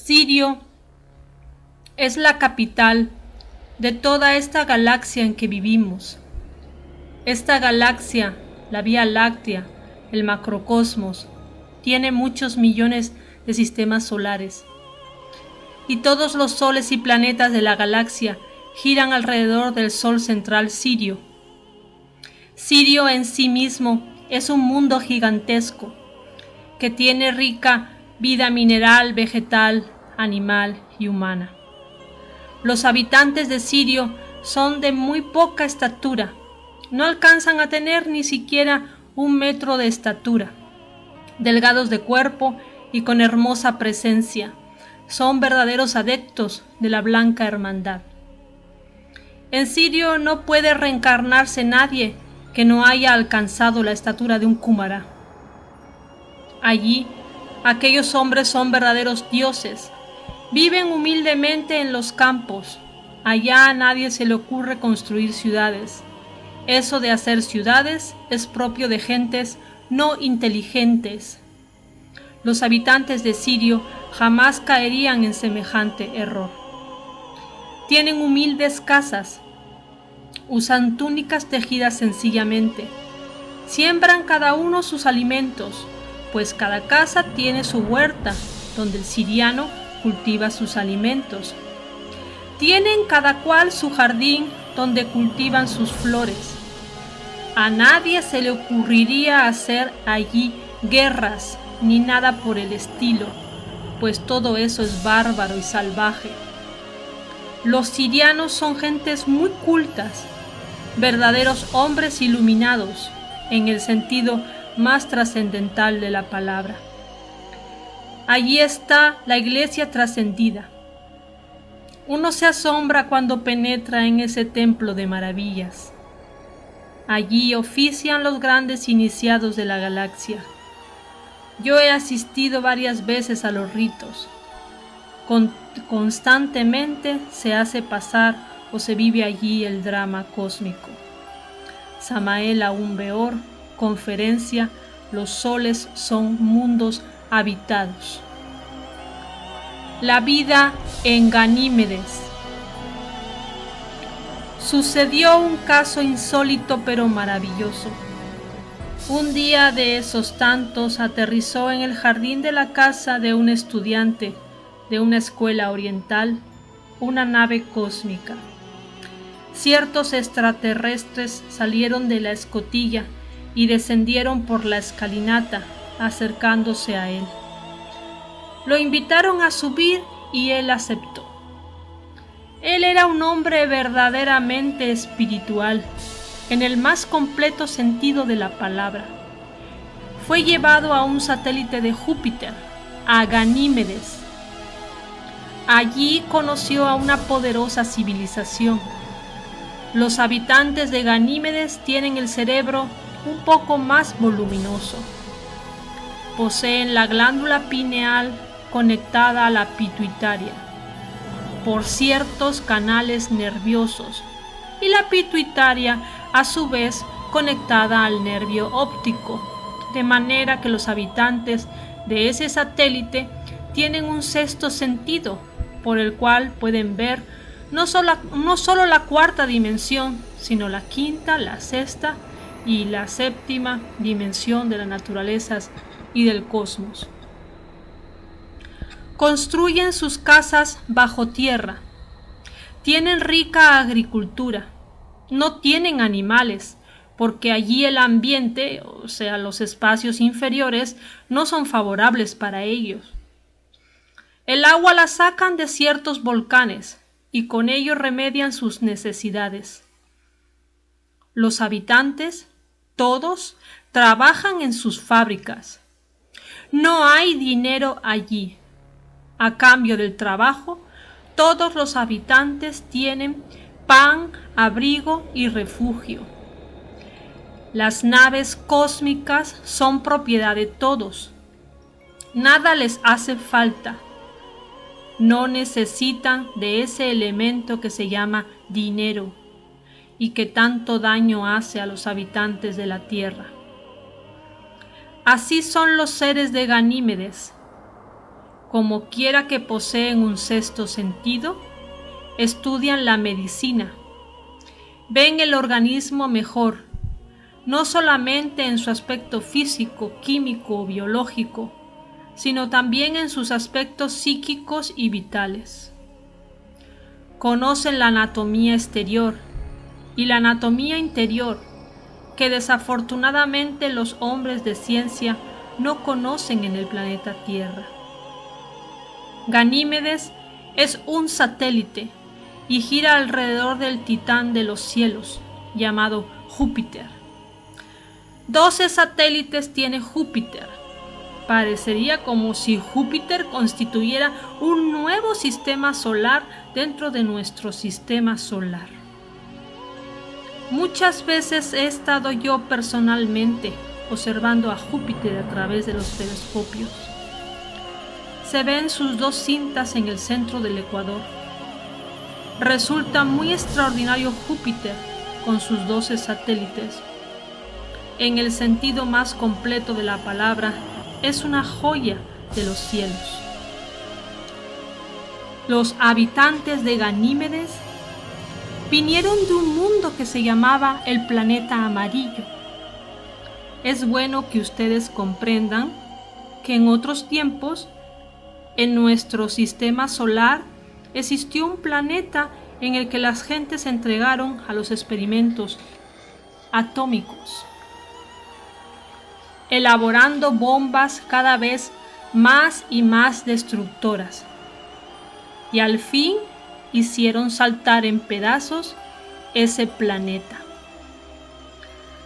Sirio es la capital de toda esta galaxia en que vivimos. Esta galaxia, la Vía Láctea, el macrocosmos, tiene muchos millones de sistemas solares. Y todos los soles y planetas de la galaxia giran alrededor del Sol central Sirio. Sirio en sí mismo es un mundo gigantesco que tiene rica vida mineral, vegetal, animal y humana. Los habitantes de Sirio son de muy poca estatura, no alcanzan a tener ni siquiera 1 metro de estatura, delgados de cuerpo y con hermosa presencia, son verdaderos adeptos de la Blanca Hermandad. En Sirio no puede reencarnarse nadie que no haya alcanzado la estatura de un Kumara. Allí, aquellos hombres son verdaderos dioses, viven humildemente en los campos. Allá a nadie se le ocurre construir ciudades. Eso de hacer ciudades es propio de gentes no inteligentes. Los habitantes de Sirio jamás caerían en semejante error. Tienen humildes casas, usan túnicas tejidas sencillamente, siembran cada uno sus alimentos, pues cada casa tiene su huerta donde el siriano cultiva sus alimentos. Tienen cada cual su jardín donde cultivan sus flores. A nadie se le ocurriría hacer allí guerras ni nada por el estilo, pues todo eso es bárbaro y salvaje. Los sirianos son gentes muy cultas, verdaderos hombres iluminados en el sentido más trascendental de la palabra. Allí está la iglesia trascendida. Uno se asombra cuando penetra en ese templo de maravillas. Allí ofician los grandes iniciados de la galaxia. Yo he asistido varias veces a los ritos. Constantemente se hace pasar o se vive allí el drama cósmico. Samael Aún Beor, conferencia, los soles son mundos habitados. La vida en Ganímedes. Sucedió un caso insólito pero maravilloso. Un día de esos tantos aterrizó en el jardín de la casa de un estudiante de una escuela oriental una nave cósmica. Ciertos extraterrestres salieron de la escotilla y descendieron por la escalinata, acercándose a él. Lo invitaron a subir y él aceptó. Él era un hombre verdaderamente espiritual, en el más completo sentido de la palabra. Fue llevado a un satélite de Júpiter, a Ganímedes. Allí conoció a una poderosa civilización. Los habitantes de Ganímedes tienen el cerebro un poco más voluminoso. Poseen la glándula pineal conectada a la pituitaria por ciertos canales nerviosos y la pituitaria a su vez conectada al nervio óptico, de manera que los habitantes de ese satélite tienen un sexto sentido por el cual pueden ver no solo la cuarta dimensión, sino la quinta, la sexta y la séptima dimensión de las naturalezas y del cosmos. Construyen sus casas bajo tierra, tienen rica agricultura, no tienen animales, porque allí el ambiente, o sea, los espacios inferiores, no son favorables para ellos. El agua la sacan de ciertos volcanes y con ello remedian sus necesidades. Los habitantes, todos, trabajan en sus fábricas. No hay dinero allí. A cambio del trabajo, todos los habitantes tienen pan, abrigo y refugio. Las naves cósmicas son propiedad de todos. Nada les hace falta. No necesitan de ese elemento que se llama dinero y que tanto daño hace a los habitantes de la tierra. Así son los seres de Ganímedes. como quiera que poseen un sexto sentido, estudian la medicina, ven el organismo mejor, no solamente en su aspecto físico, químico o biológico, sino también en sus aspectos psíquicos y vitales. Conocen la anatomía exterior y la anatomía interior, que desafortunadamente los hombres de ciencia no conocen en el planeta Tierra. Ganímedes es un satélite y gira alrededor del titán de los cielos, llamado Júpiter. 12 satélites tiene Júpiter. Parecería como si Júpiter constituyera un nuevo sistema solar dentro de nuestro sistema solar. Muchas veces he estado yo personalmente observando a Júpiter a través de los telescopios. Se ven sus 2 cintas en el centro del ecuador. Resulta muy extraordinario Júpiter con sus 12 satélites. En el sentido más completo de la palabra, es una joya de los cielos. Los habitantes de Ganímedes vinieron de un mundo que se llamaba el planeta amarillo. Es bueno que ustedes comprendan que en otros tiempos, en nuestro sistema solar, existió un planeta en el que las gentes se entregaron a los experimentos atómicos, elaborando bombas cada vez más y más destructoras, y al fin hicieron saltar en pedazos ese planeta.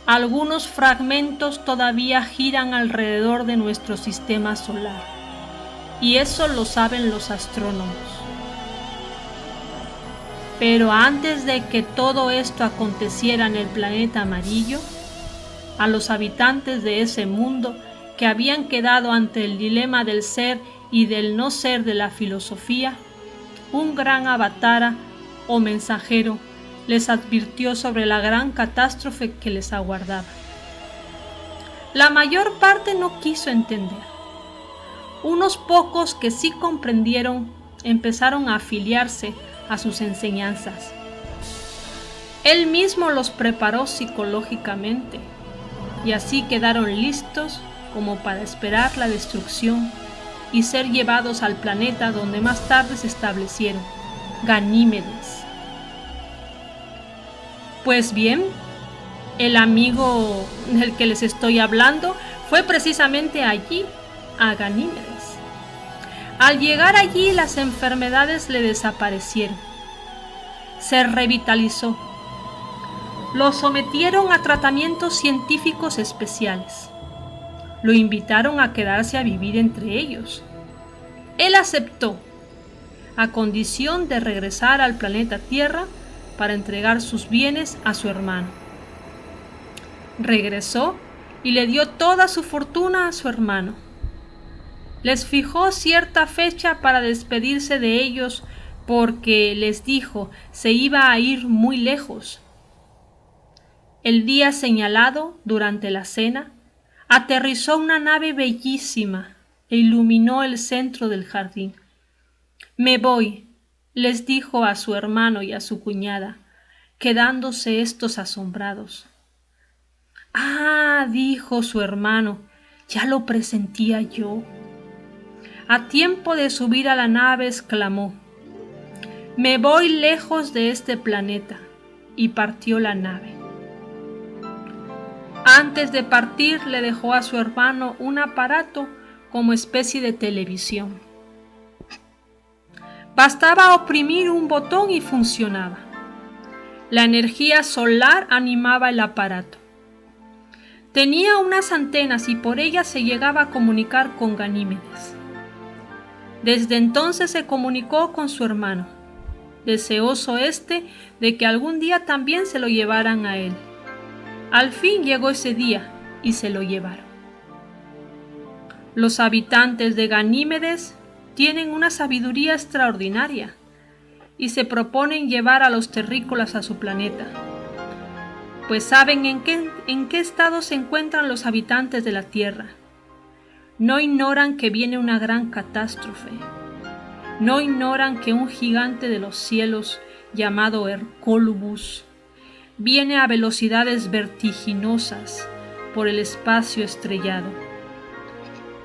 Algunos fragmentos todavía giran alrededor de nuestro sistema solar, y eso lo saben los astrónomos. Pero antes de que todo esto aconteciera en el planeta amarillo, a los habitantes de ese mundo que habían quedado ante el dilema del ser y del no ser de la filosofía, un gran avatara o mensajero les advirtió sobre la gran catástrofe que les aguardaba. La mayor parte no quiso entender. Unos pocos que sí comprendieron empezaron a afiliarse a sus enseñanzas. Él mismo los preparó psicológicamente y así quedaron listos como para esperar la destrucción y ser llevados al planeta donde más tarde se establecieron, Ganímedes. Pues bien, el amigo del que les estoy hablando fue precisamente allí, a Ganímedes. Al llegar allí, las enfermedades le desaparecieron. Se revitalizó. Lo sometieron a tratamientos científicos especiales. Lo invitaron a quedarse a vivir entre ellos. Él aceptó, a condición de regresar al planeta Tierra para entregar sus bienes a su hermano. Regresó y le dio toda su fortuna a su hermano. Les fijó cierta fecha para despedirse de ellos porque, les dijo, se iba a ir muy lejos. El día señalado, durante la cena, aterrizó una nave bellísima e iluminó el centro del jardín. «Me voy», les dijo a su hermano y a su cuñada, quedándose estos asombrados. «Ah», dijo su hermano, «ya lo presentía yo». A tiempo de subir a la nave exclamó: «Me voy lejos de este planeta», y partió la nave. Antes de partir le dejó a su hermano un aparato como especie de televisión. Bastaba oprimir un botón y funcionaba. La energía solar animaba el aparato. Tenía unas antenas y por ellas se llegaba a comunicar con Ganímedes. Desde entonces se comunicó con su hermano, deseoso éste de que algún día también se lo llevaran a él. Al fin llegó ese día y se lo llevaron. Los habitantes de Ganímedes tienen una sabiduría extraordinaria y se proponen llevar a los terrícolas a su planeta, pues saben en qué estado se encuentran los habitantes de la Tierra. No ignoran que viene una gran catástrofe. No ignoran que un gigante de los cielos llamado Hercólubus viene a velocidades vertiginosas por el espacio estrellado.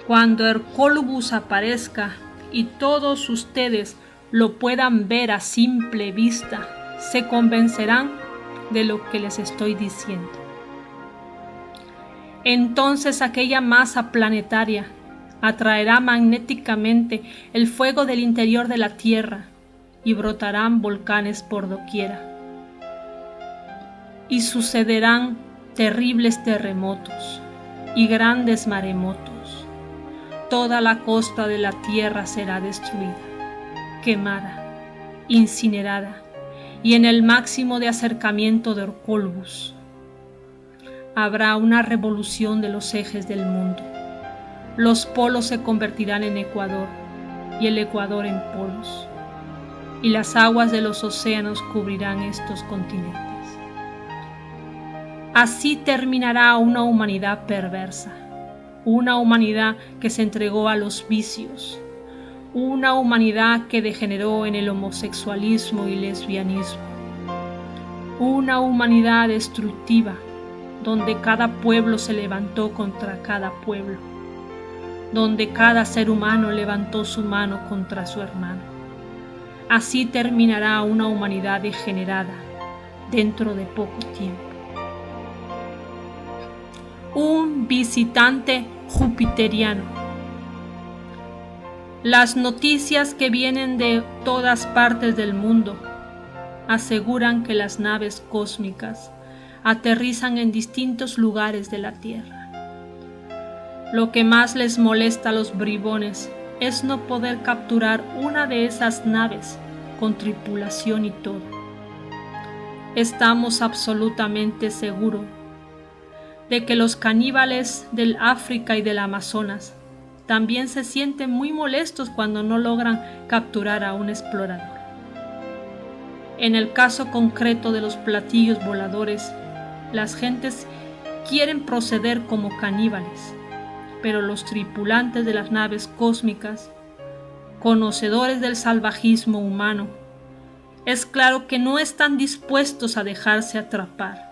Cuando Hercólubus aparezca y todos ustedes lo puedan ver a simple vista, se convencerán de lo que les estoy diciendo. Entonces aquella masa planetaria atraerá magnéticamente el fuego del interior de la Tierra y brotarán volcanes por doquiera. Y sucederán terribles terremotos y grandes maremotos. Toda la costa de la Tierra será destruida, quemada, incinerada, y en el máximo de acercamiento de Hercólubus habrá una revolución de los ejes del mundo. Los polos se convertirán en ecuador y el ecuador en polos, y las aguas de los océanos cubrirán estos continentes. Así terminará una humanidad perversa, una humanidad que se entregó a los vicios, una humanidad que degeneró en el homosexualismo y lesbianismo, una humanidad destructiva donde cada pueblo se levantó contra cada pueblo, donde cada ser humano levantó su mano contra su hermano. Así terminará una humanidad degenerada dentro de poco tiempo. Un visitante jupiteriano. Las noticias que vienen de todas partes del mundo aseguran que las naves cósmicas aterrizan en distintos lugares de la Tierra. Lo que más les molesta a los bribones es no poder capturar una de esas naves con tripulación y todo. Estamos absolutamente seguros de que los caníbales del África y del Amazonas también se sienten muy molestos cuando no logran capturar a un explorador. En el caso concreto de los platillos voladores, las gentes quieren proceder como caníbales, pero los tripulantes de las naves cósmicas, conocedores del salvajismo humano, es claro que no están dispuestos a dejarse atrapar,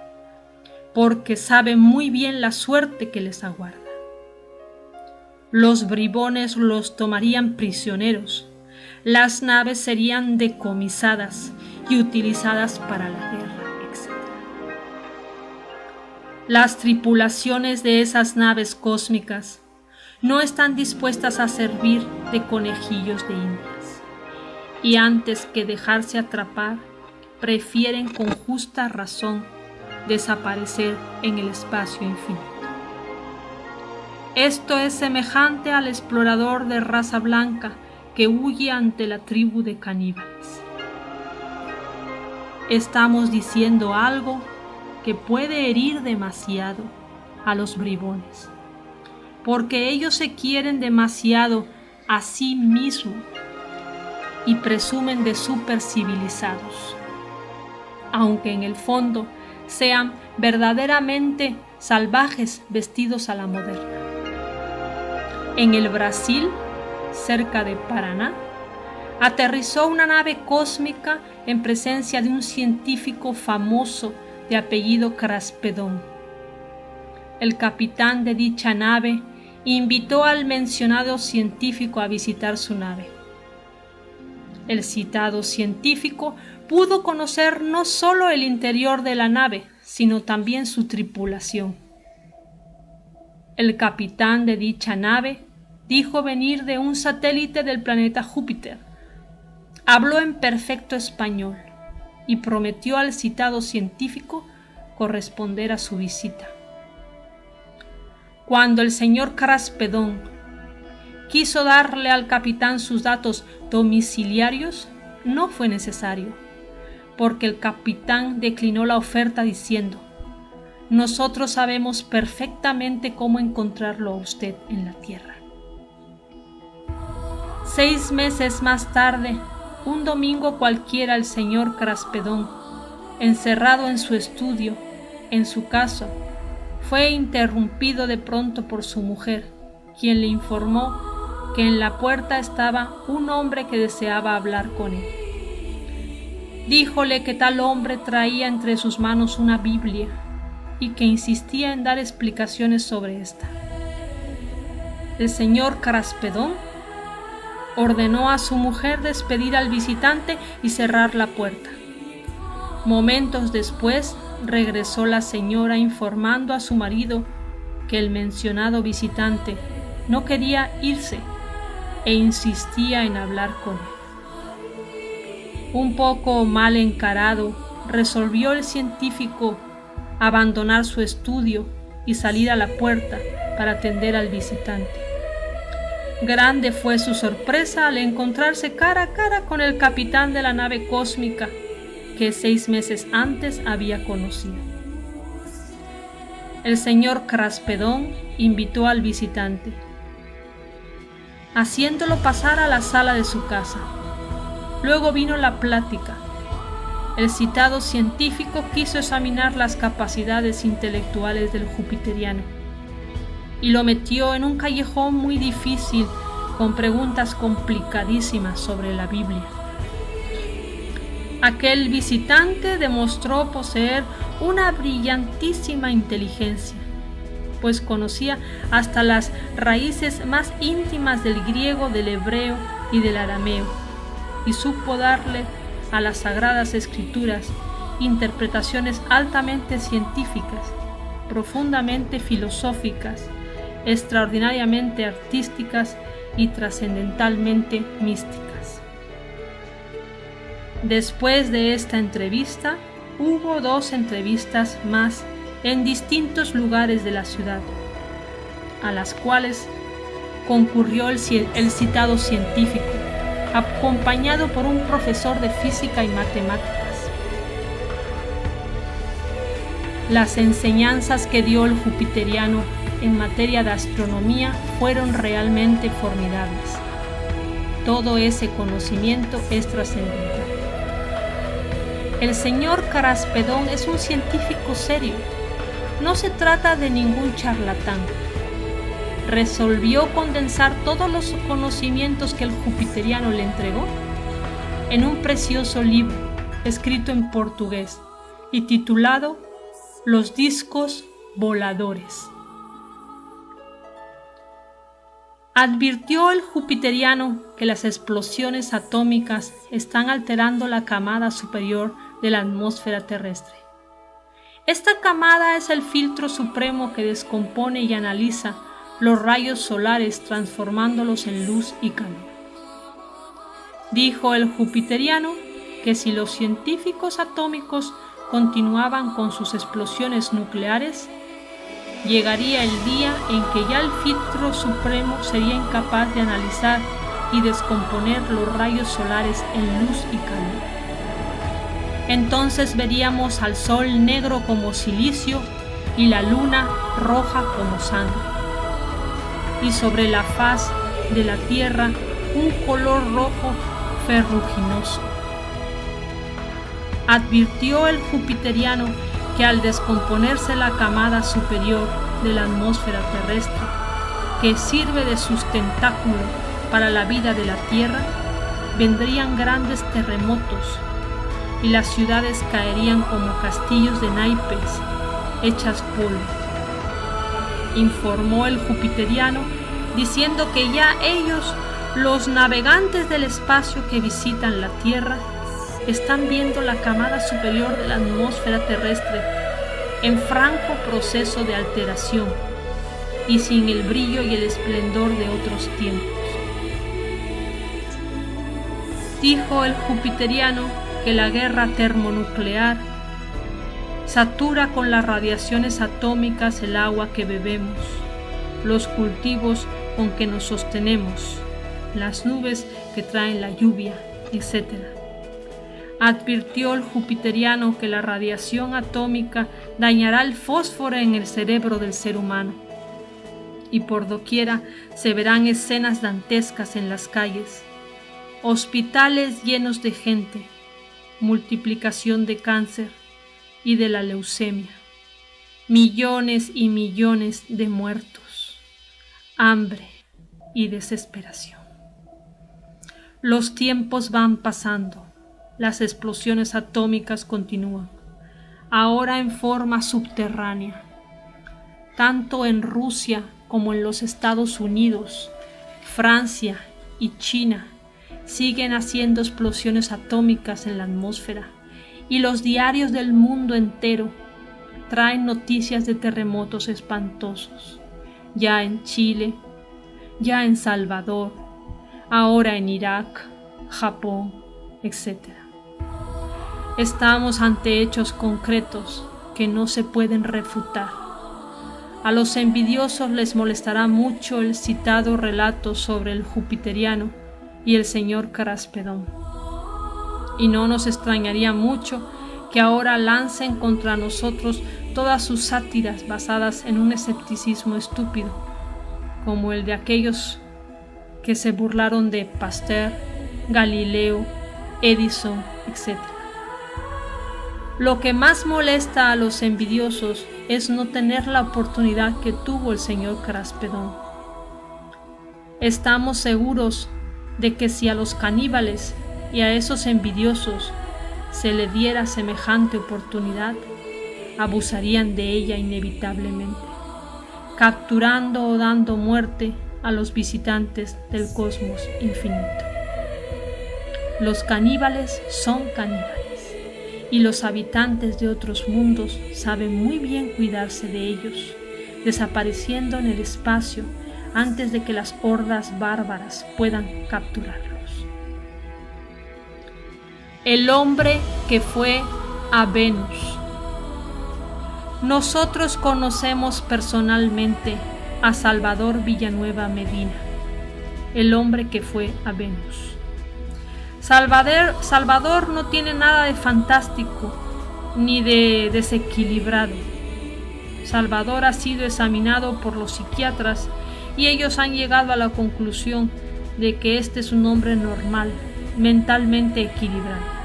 porque saben muy bien la suerte que les aguarda. Los bribones los tomarían prisioneros, las naves serían decomisadas y utilizadas para la guerra, etc. Las tripulaciones de esas naves cósmicas no están dispuestas a servir de conejillos de indias, y antes que dejarse atrapar, prefieren con justa razón desaparecer en el espacio infinito. Esto es semejante al explorador de raza blanca que huye ante la tribu de caníbales. Estamos diciendo algo que puede herir demasiado a los bribones, porque ellos se quieren demasiado a sí mismos y presumen de supercivilizados, aunque en el fondo sean verdaderamente salvajes vestidos a la moderna. En el Brasil, cerca de Paraná, aterrizó una nave cósmica en presencia de un científico famoso de apellido Craspedón. El capitán de dicha nave invitó al mencionado científico a visitar su nave. El citado científico pudo conocer no solo el interior de la nave, sino también su tripulación. El capitán de dicha nave dijo venir de un satélite del planeta Júpiter. Habló en perfecto español y prometió al citado científico corresponder a su visita. Cuando el señor Craspedón quiso darle al capitán sus datos domiciliarios, no fue necesario, porque el capitán declinó la oferta diciendo: nosotros sabemos perfectamente cómo encontrarlo a usted en la tierra. 6 meses más tarde, un domingo cualquiera, el señor Craspedón, encerrado en su estudio, en su casa, fue interrumpido de pronto por su mujer, quien le informó que en la puerta estaba un hombre que deseaba hablar con él. Díjole que tal hombre traía entre sus manos una Biblia y que insistía en dar explicaciones sobre esta. El señor Craspedón ordenó a su mujer despedir al visitante y cerrar la puerta. Momentos después regresó la señora informando a su marido que el mencionado visitante no quería irse e insistía en hablar con él. Un poco mal encarado, resolvió el científico abandonar su estudio y salir a la puerta para atender al visitante. Grande fue su sorpresa al encontrarse cara a cara con el capitán de la nave cósmica que 6 meses antes había conocido. El señor Craspedón invitó al visitante, haciéndolo pasar a la sala de su casa. Luego vino la plática. El citado científico quiso examinar las capacidades intelectuales del jupiteriano y lo metió en un callejón muy difícil con preguntas complicadísimas sobre la Biblia. Aquel visitante demostró poseer una brillantísima inteligencia, pues conocía hasta las raíces más íntimas del griego, del hebreo y del arameo, y supo darle a las sagradas escrituras interpretaciones altamente científicas, profundamente filosóficas, extraordinariamente artísticas y trascendentalmente místicas. Después de esta entrevista, hubo 2 entrevistas más en distintos lugares de la ciudad, a las cuales concurrió el citado científico, acompañado por un profesor de física y matemáticas. Las enseñanzas que dio el jupiteriano en materia de astronomía fueron realmente formidables. Todo ese conocimiento es trascendental. El señor Craspedón es un científico serio. No se trata de ningún charlatán. Resolvió condensar todos los conocimientos que el jupiteriano le entregó en un precioso libro escrito en portugués y titulado Los discos voladores. Advirtió el jupiteriano que las explosiones atómicas están alterando la camada superior de la atmósfera terrestre. Esta camada es el filtro supremo que descompone y analiza los rayos solares transformándolos en luz y calor. Dijo el jupiteriano que si los científicos atómicos continuaban con sus explosiones nucleares, llegaría el día en que ya el filtro supremo sería incapaz de analizar y descomponer los rayos solares en luz y calor. Entonces veríamos al sol negro como silicio y la luna roja como sangre, y sobre la faz de la tierra un color rojo ferruginoso. Advirtió el jupiteriano que al descomponerse la camada superior de la atmósfera terrestre, que sirve de sustentáculo para la vida de la Tierra, vendrían grandes terremotos y las ciudades caerían como castillos de naipes hechas polvo. Informó el jupiteriano diciendo que ya ellos, los navegantes del espacio que visitan la Tierra, están viendo la camada superior de la atmósfera terrestre en franco proceso de alteración y sin el brillo y el esplendor de otros tiempos. Dijo el jupiteriano que la guerra termonuclear satura con las radiaciones atómicas el agua que bebemos, los cultivos con que nos sostenemos, las nubes que traen la lluvia, etc. Advirtió el jupiteriano que la radiación atómica dañará el fósforo en el cerebro del ser humano, y por doquiera se verán escenas dantescas en las calles, hospitales llenos de gente, multiplicación de cáncer y de la leucemia, millones y millones de muertos, hambre y desesperación. Los tiempos van pasando, las explosiones atómicas continúan, ahora en forma subterránea. Tanto en Rusia como en los Estados Unidos, Francia y China siguen haciendo explosiones atómicas en la atmósfera, y los diarios del mundo entero traen noticias de terremotos espantosos, ya en Chile, ya en Salvador, ahora en Irak, Japón, etc. Estamos ante hechos concretos que no se pueden refutar. A los envidiosos les molestará mucho el citado relato sobre el jupiteriano y el señor Caraspedón, y no nos extrañaría mucho que ahora lancen contra nosotros todas sus sátiras basadas en un escepticismo estúpido, como el de aquellos que se burlaron de Pasteur, Galileo, Edison, etc. Lo que más molesta a los envidiosos es no tener la oportunidad que tuvo el señor Caraspedón. Estamos seguros de que si a los caníbales y a esos envidiosos se le diera semejante oportunidad, abusarían de ella inevitablemente, capturando o dando muerte a los visitantes del cosmos infinito. Los caníbales son caníbales, y los habitantes de otros mundos saben muy bien cuidarse de ellos, desapareciendo en el espacio antes de que las hordas bárbaras puedan capturarlos. El hombre que fue a Venus. Nosotros conocemos personalmente a Salvador Villanueva Medina, el hombre que fue a Venus. Salvador no tiene nada de fantástico ni de desequilibrado. Salvador ha sido examinado por los psiquiatras y ellos han llegado a la conclusión de que este es un hombre normal, mentalmente equilibrado.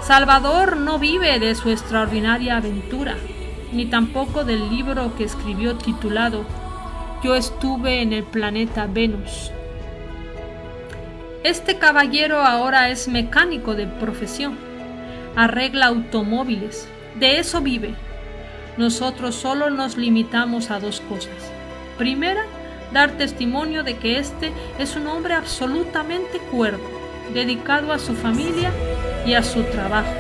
Salvador no vive de su extraordinaria aventura, ni tampoco del libro que escribió titulado Yo estuve en el planeta Venus. Este caballero ahora es mecánico de profesión, arregla automóviles, de eso vive. Nosotros solo nos limitamos a dos cosas. Primera, dar testimonio de que este es un hombre absolutamente cuerdo, dedicado a su familia y a su trabajo.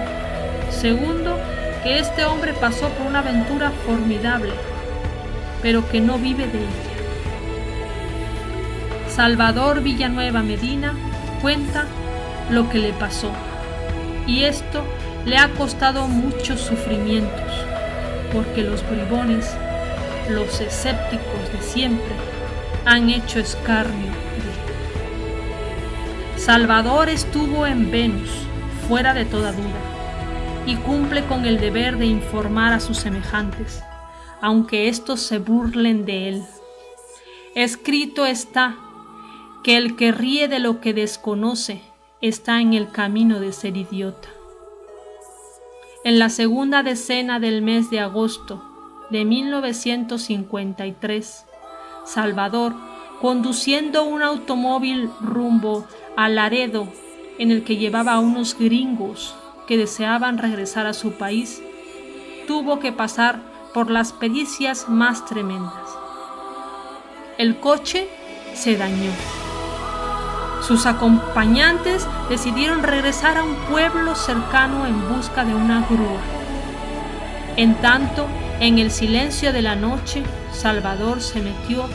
Segundo, que este hombre pasó por una aventura formidable, pero que no vive de ella. Salvador Villanueva Medina cuenta lo que le pasó, y esto le ha costado muchos sufrimientos, porque los bribones, los escépticos de siempre, han hecho escarnio de él. Salvador estuvo en Venus, fuera de toda duda, y cumple con el deber de informar a sus semejantes, aunque éstos se burlen de él. Escrito está que el que ríe de lo que desconoce está en el camino de ser idiota. En la segunda decena del mes de agosto de 1953, Salvador, conduciendo un automóvil rumbo a Laredo, en el que llevaba a unos gringos que deseaban regresar a su país, tuvo que pasar por las pericias más tremendas. El coche se dañó. Sus acompañantes decidieron regresar a un pueblo cercano en busca de una grúa. En tanto, en el silencio de la noche, Salvador se metió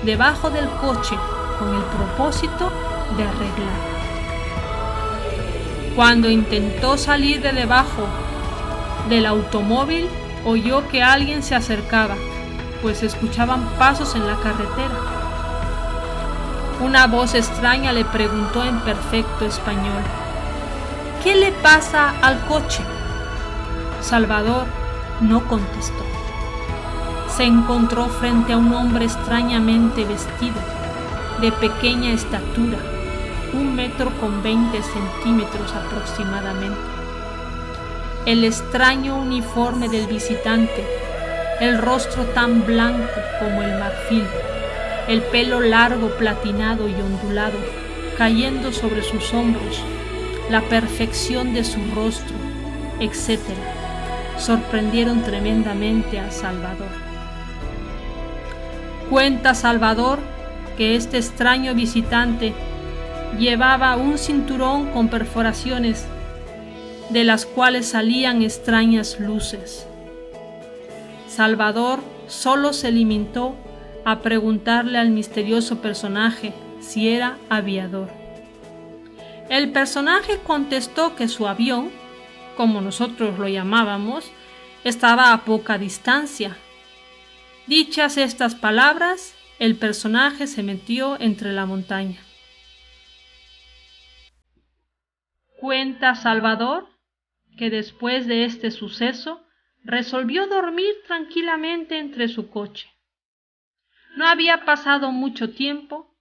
debajo del coche con el propósito de arreglarlo. Cuando intentó salir de debajo del automóvil, oyó que alguien se acercaba, pues se escuchaban pasos en la carretera. Una voz extraña le preguntó en perfecto español: ¿qué le pasa al coche? Salvador no contestó. Se encontró frente a un hombre extrañamente vestido, de pequeña estatura, 1,20 m aproximadamente. El extraño uniforme del visitante, el rostro tan blanco como el marfil, el pelo largo, platinado y ondulado, cayendo sobre sus hombros, la perfección de su rostro, etc., sorprendieron tremendamente a Salvador. Cuenta Salvador que este extraño visitante llevaba un cinturón con perforaciones de las cuales salían extrañas luces. Salvador solo se limitó a preguntarle al misterioso personaje si era aviador. El personaje contestó que su avión, como nosotros lo llamábamos, estaba a poca distancia. Dichas estas palabras, el personaje se metió entre la montaña. Cuenta Salvador que después de este suceso resolvió dormir tranquilamente entre su coche. No había pasado mucho tiempo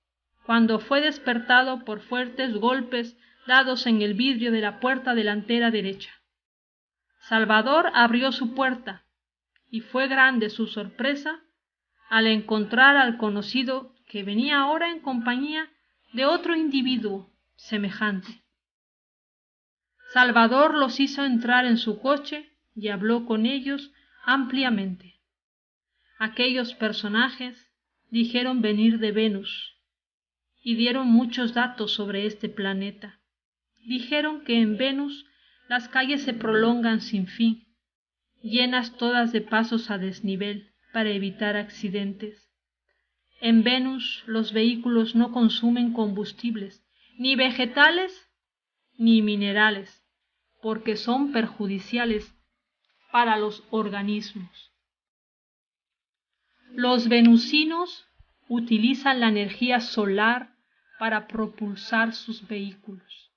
cuando fue despertado por fuertes golpes dados en el vidrio de la puerta delantera derecha. Salvador abrió su puerta y fue grande su sorpresa al encontrar al conocido que venía ahora en compañía de otro individuo semejante. Salvador los hizo entrar en su coche y habló con ellos ampliamente. Aquellos personajes dijeron venir de Venus y dieron muchos datos sobre este planeta. Dijeron que en Venus las calles se prolongan sin fin, llenas todas de pasos a desnivel para evitar accidentes. En Venus los vehículos no consumen combustibles, ni vegetales ni minerales, porque son perjudiciales para los organismos. Los venusinos utilizan la energía solar para propulsar sus vehículos.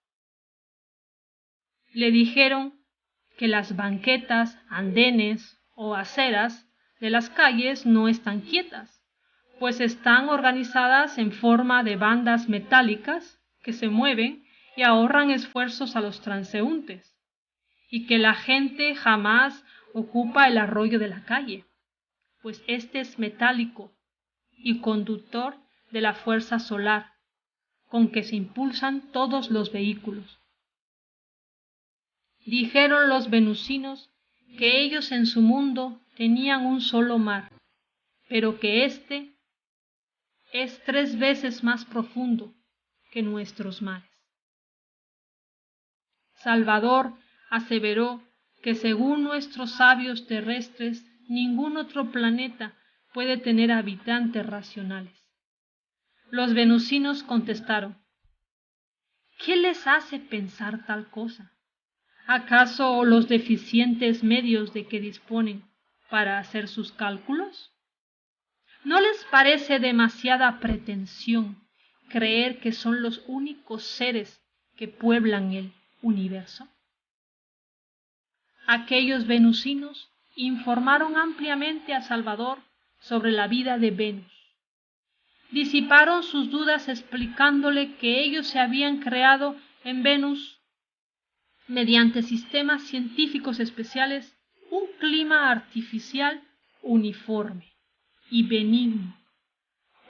Le dijeron que las banquetas, andenes o aceras de las calles no están quietas, pues están organizadas en forma de bandas metálicas que se mueven y ahorran esfuerzos a los transeúntes, y que la gente jamás ocupa el arroyo de la calle, pues este es metálico y conductor de la fuerza solar con que se impulsan todos los vehículos. Dijeron los venusinos que ellos en su mundo tenían un solo mar, pero que éste es 3 veces más profundo que nuestros mares. Salvador aseveró que según nuestros sabios terrestres, ningún otro planeta puede tener habitantes racionales. Los venusinos contestaron: ¿qué les hace pensar tal cosa? ¿Acaso los deficientes medios de que disponen para hacer sus cálculos? ¿No les parece demasiada pretensión creer que son los únicos seres que pueblan el universo? Aquellos venusinos informaron ampliamente a Salvador sobre la vida de Venus. Disiparon sus dudas explicándole que ellos se habían creado en Venus mediante sistemas científicos especiales un clima artificial uniforme y benigno,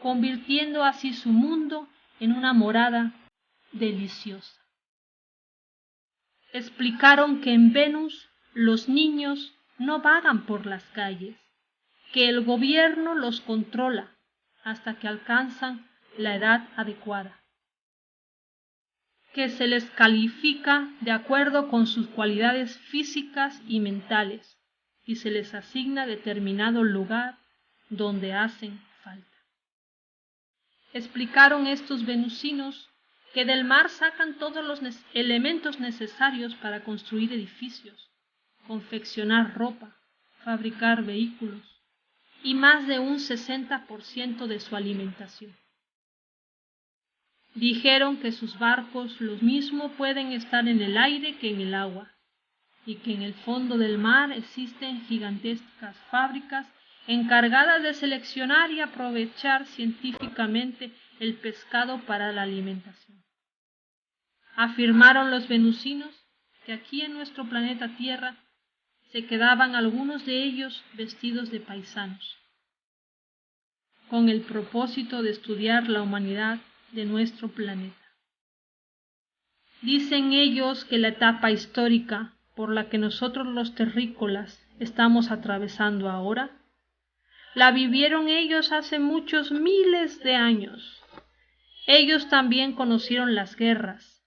convirtiendo así su mundo en una morada deliciosa. Explicaron que en Venus los niños no vagan por las calles, que el gobierno los controla hasta que alcanzan la edad adecuada, que se les califica de acuerdo con sus cualidades físicas y mentales y se les asigna determinado lugar donde hacen falta. Explicaron estos venusinos que del mar sacan todos los elementos necesarios para construir edificios, confeccionar ropa, fabricar vehículos y más de un 60% de su alimentación. Dijeron que sus barcos los mismos pueden estar en el aire que en el agua, y que en el fondo del mar existen gigantescas fábricas encargadas de seleccionar y aprovechar científicamente el pescado para la alimentación. Afirmaron los venusinos que aquí en nuestro planeta Tierra se quedaban algunos de ellos vestidos de paisanos. con el propósito de estudiar la humanidad de nuestro planeta. Dicen ellos que la etapa histórica por la que nosotros los terrícolas estamos atravesando ahora, la vivieron ellos hace muchos miles de años. Ellos también conocieron las guerras,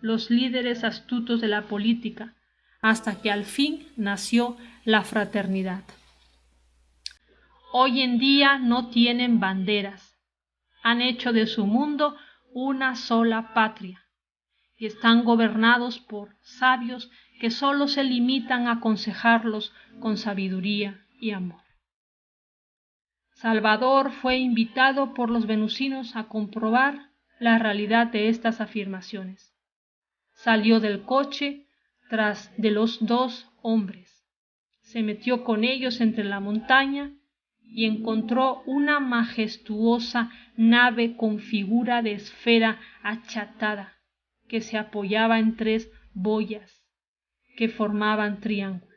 los líderes astutos de la política, hasta que al fin nació la fraternidad. Hoy en día no tienen banderas, han hecho de su mundo una sola patria y están gobernados por sabios que solo se limitan a aconsejarlos con sabiduría y amor. Salvador fue invitado por los venusinos a comprobar la realidad de estas afirmaciones. Salió del coche tras de los dos hombres, se metió con ellos entre la montaña y encontró una majestuosa nave con figura de esfera achatada que se apoyaba en 3 boyas que formaban triángulo.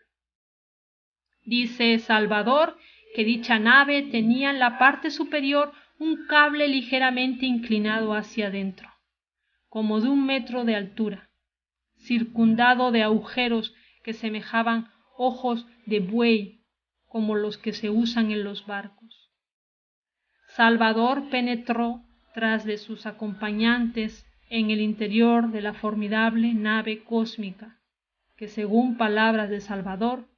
Dice Salvador que dicha nave tenía en la parte superior un cable ligeramente inclinado hacia adentro, como de 1 metro de altura, circundado de agujeros que semejaban ojos de buey, como los que se usan en los barcos. Salvador penetró tras de sus acompañantes en el interior de la formidable nave cósmica, que según palabras de Salvador,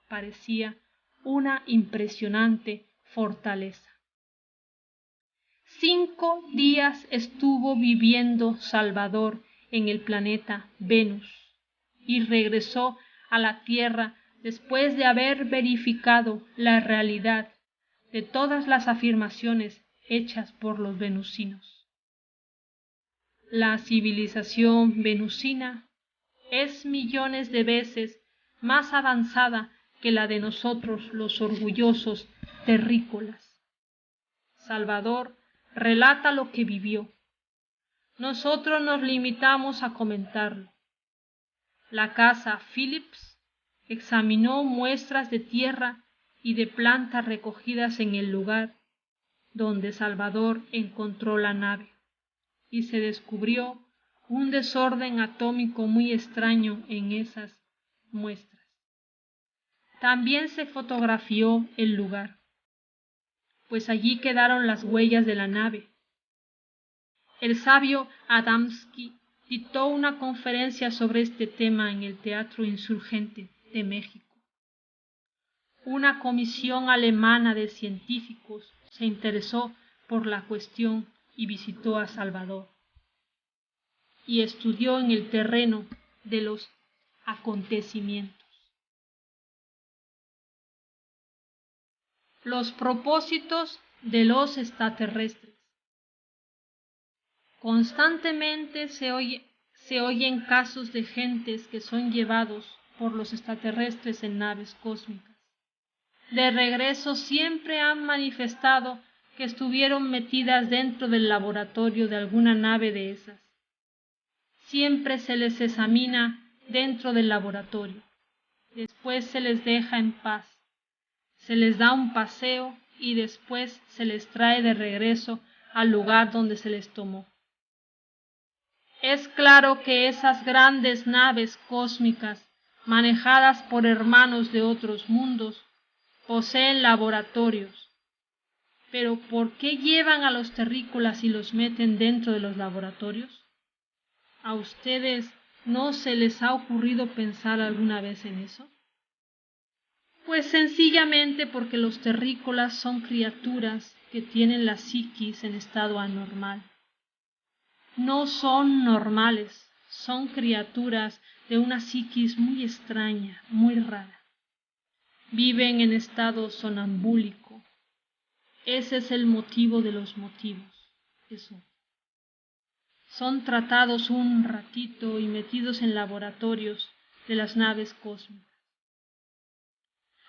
parecía una impresionante fortaleza. 5 días estuvo viviendo Salvador en el planeta Venus y regresó a la Tierra después de haber verificado la realidad de todas las afirmaciones hechas por los venusinos. La civilización venusina es millones de veces más avanzada que la de nosotros los orgullosos terrícolas. Salvador relata lo que vivió. Nosotros nos limitamos a comentarlo. La casa Phillips examinó muestras de tierra y de plantas recogidas en el lugar donde Salvador encontró la nave, y se descubrió un desorden atómico muy extraño en esas muestras. También se fotografió el lugar, pues allí quedaron las huellas de la nave. El sabio Adamski dictó una conferencia sobre este tema en el Teatro Insurgente de México. Una comisión alemana de científicos se interesó por la cuestión y visitó a Salvador, y estudió en el terreno de los acontecimientos. Los propósitos de los extraterrestres. Constantemente se oyen casos de gentes que son llevados por los extraterrestres en naves cósmicas. De regreso siempre han manifestado que estuvieron metidas dentro del laboratorio de alguna nave de esas. Siempre se les examina dentro del laboratorio. Después se les deja en paz. Se les da un paseo y después se les trae de regreso al lugar donde se les tomó. Es claro que esas grandes naves cósmicas, manejadas por hermanos de otros mundos, poseen laboratorios. Pero ¿por qué llevan a los terrícolas y los meten dentro de los laboratorios? ¿A ustedes no se les ha ocurrido pensar alguna vez en eso? Pues sencillamente porque los terrícolas son criaturas que tienen la psiquis en estado anormal. No son normales, son criaturas de una psiquis muy extraña, muy rara. Viven en estado sonambúlico. Ese es el motivo de los motivos. Eso. Son tratados un ratito y metidos en laboratorios de las naves cósmicas.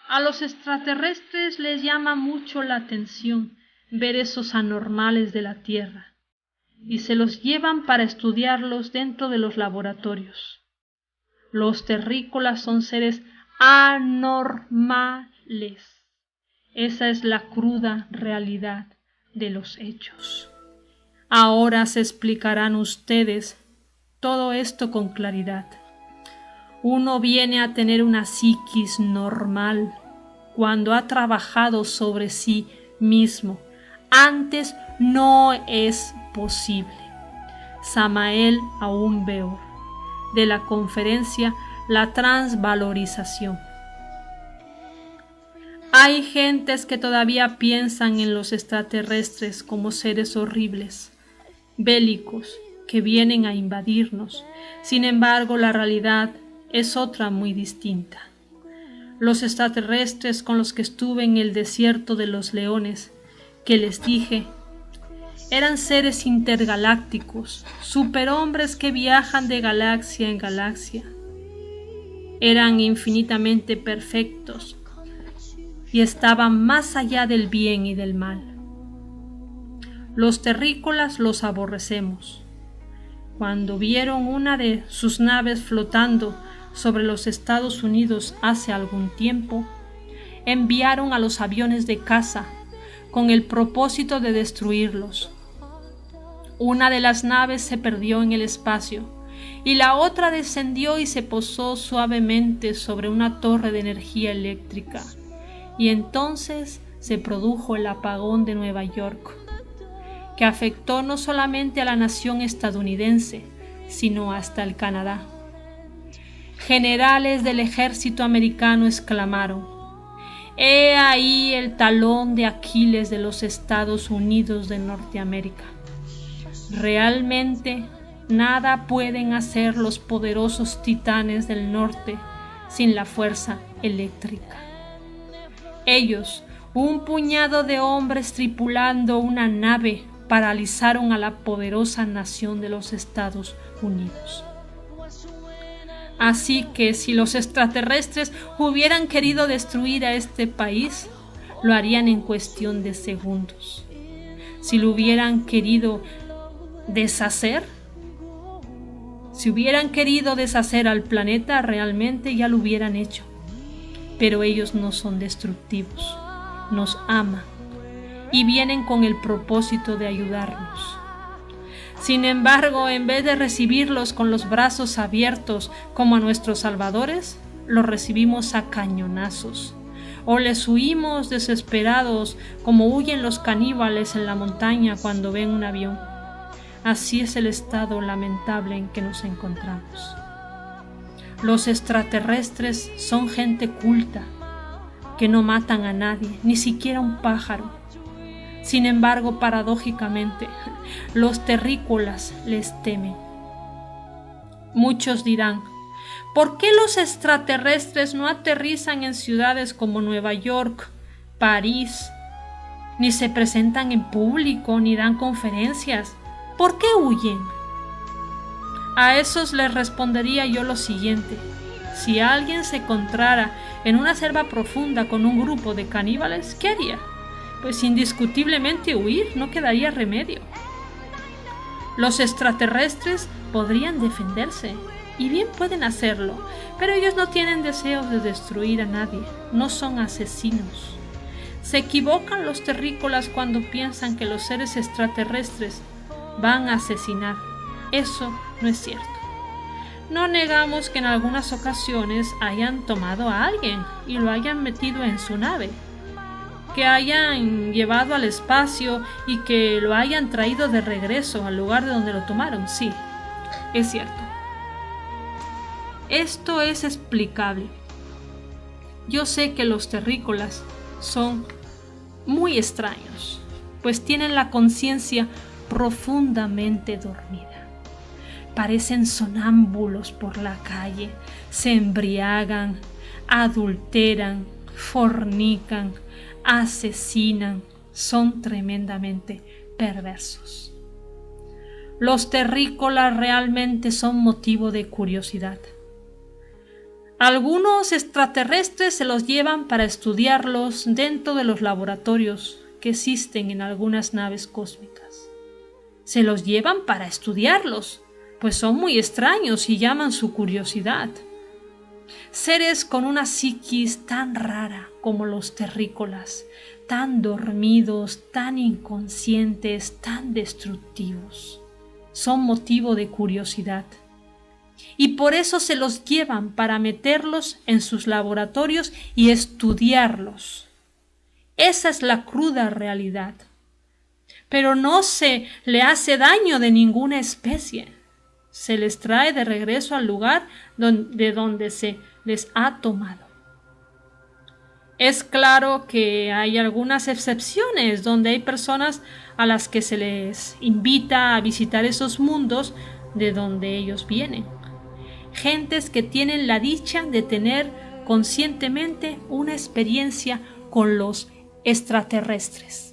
A los extraterrestres les llama mucho la atención ver esos anormales de la Tierra, y se los llevan para estudiarlos dentro de los laboratorios. Los terrícolas son seres anormales. Esa es la cruda realidad de los hechos. Ahora se explicarán ustedes todo esto con claridad. Uno viene a tener una psiquis normal cuando ha trabajado sobre sí mismo. Antes no es posible. Samael Aun-Weor, de la conferencia La Transvalorización. Hay gentes que todavía piensan en los extraterrestres como seres horribles, bélicos, que vienen a invadirnos. Sin embargo, la realidad es otra muy distinta. Los extraterrestres con los que estuve en el desierto de los leones, que les dije, eran seres intergalácticos, superhombres que viajan de galaxia en galaxia. Eran infinitamente perfectos y estaban más allá del bien y del mal. Los terrícolas los aborrecemos. Cuando vieron una de sus naves flotando sobre los Estados Unidos hace algún tiempo, enviaron a los aviones de caza con el propósito de destruirlos. Una de las naves se perdió en el espacio y la otra descendió y se posó suavemente sobre una torre de energía eléctrica. Y entonces se produjo el apagón de Nueva York, que afectó no solamente a la nación estadounidense, sino hasta el Canadá. Generales del ejército americano exclamaron: «He ahí el talón de Aquiles de los Estados Unidos de Norteamérica». Realmente nada pueden hacer los poderosos titanes del norte sin la fuerza eléctrica. Ellos, un puñado de hombres tripulando una nave, paralizaron a la poderosa nación de los Estados Unidos. Así que si los extraterrestres hubieran querido destruir a este país, lo harían en cuestión de segundos. Si lo hubieran querido deshacer, si hubieran querido deshacer al planeta, realmente ya lo hubieran hecho. Pero ellos no son destructivos, nos aman y vienen con el propósito de ayudarnos. Sin embargo, en vez de recibirlos con los brazos abiertos como a nuestros salvadores, los recibimos a cañonazos, o les huimos desesperados como huyen los caníbales en la montaña cuando ven un avión. Así es el estado lamentable en que nos encontramos. Los extraterrestres son gente culta, que no matan a nadie, ni siquiera un pájaro. Sin embargo, paradójicamente, los terrícolas les temen. Muchos dirán: ¿por qué los extraterrestres no aterrizan en ciudades como Nueva York, París, ni se presentan en público, ni dan conferencias? ¿Por qué huyen? A esos les respondería yo lo siguiente: si alguien se encontrara en una selva profunda con un grupo de caníbales, ¿qué haría? Pues indiscutiblemente huir, no quedaría remedio. Los extraterrestres podrían defenderse, y bien pueden hacerlo, pero ellos no tienen deseos de destruir a nadie, no son asesinos. Se equivocan los terrícolas cuando piensan que los seres extraterrestres van a asesinar. Eso no es cierto. No negamos que en algunas ocasiones hayan tomado a alguien y lo hayan metido en su nave, que hayan llevado al espacio y que lo hayan traído de regreso al lugar de donde lo tomaron. Sí, es cierto. Esto es explicable. Yo sé que los terrícolas son muy extraños, pues tienen la conciencia profundamente dormida. Parecen sonámbulos por la calle, se embriagan, adulteran, fornican, asesinan, son tremendamente perversos. Los terrícolas realmente son motivo de curiosidad. Algunos extraterrestres se los llevan para estudiarlos dentro de los laboratorios que existen en algunas naves cósmicas. Se los llevan para estudiarlos, pues son muy extraños y llaman su curiosidad. Seres con una psiquis tan rara como los terrícolas, tan dormidos, tan inconscientes, tan destructivos. Son motivo de curiosidad. Y por eso se los llevan para meterlos en sus laboratorios y estudiarlos. Esa es la cruda realidad. Pero no se le hace daño de ninguna especie. Se les trae de regreso al lugar de donde se les ha tomado. Es claro que hay algunas excepciones donde hay personas a las que se les invita a visitar esos mundos de donde ellos vienen. Gentes que tienen la dicha de tener conscientemente una experiencia con los extraterrestres.